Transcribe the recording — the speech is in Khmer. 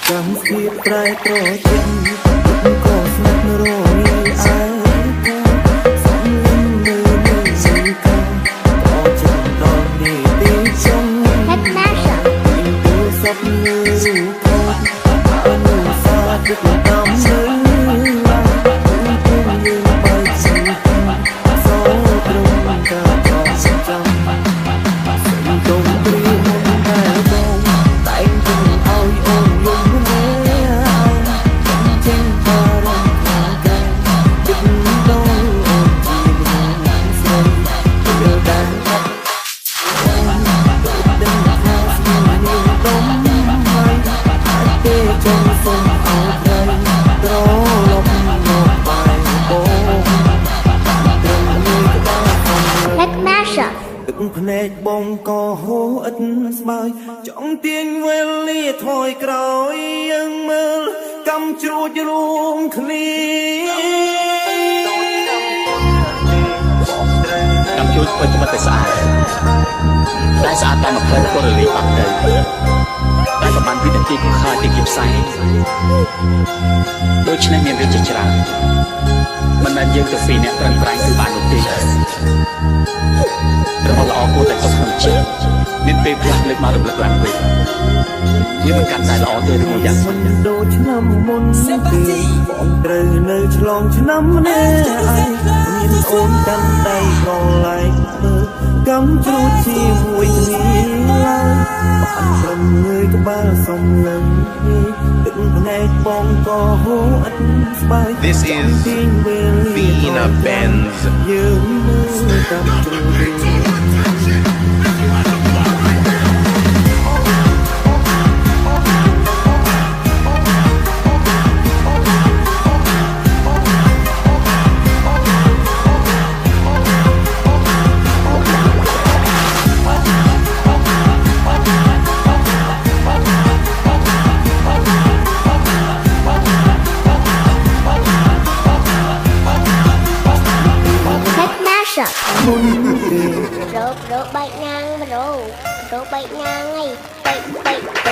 ចាំស្គៀបប្រែប្រចិនក៏ស្នាប់រយអើសំលឹងមើលមើលសង្កលក៏ចាំដល់នេះទីចុងទូរស័ព្ទមើលរូបថតអនុសាសន៍ទឹកដំលើភ្នែកបងក៏ហូរឥតស្បើយចង់ទាញវេលាថយក្រោយយើងមើលកំជ្រួចរួមគ្នាកំជ្រួចពិតតែស្អាតតែស្អាតតាមផ្លូវពលរីបាត់ទៅតែប្រហែលវិនាទីក៏ខើទីគៀបផ្សាយដូច្នេះមានរឿងជាច្រើនមិនមែនយើងទៅពីរអ្នកប្រឹងប្រែងគឺបាននោះទេរបស់ល្អគួរតែទុកក្នុងចិត្តមានពេលខ្លះលើកមករំលឹកឡើងវិញយើងមិនកាន់តែល្អទេឬមួយយ៉ាងមិនដូចឆ្នាំមុនទេបងត្រូវនៅឆ្លងឆ្នាំនេះឯងមានអូនកាន់តែកន្លែងមើលកំជ្រួចជាមួយគ្នាបានត្រឹមងើយក្បាលសំឡឹងទឹកភ្នែកបងក៏ហូរឥតស្បើយ This is Vina Benz យើងមើលកំជ្រួចមុនគេប្រូបែកណាងប្រូបែកណាងឯងបែក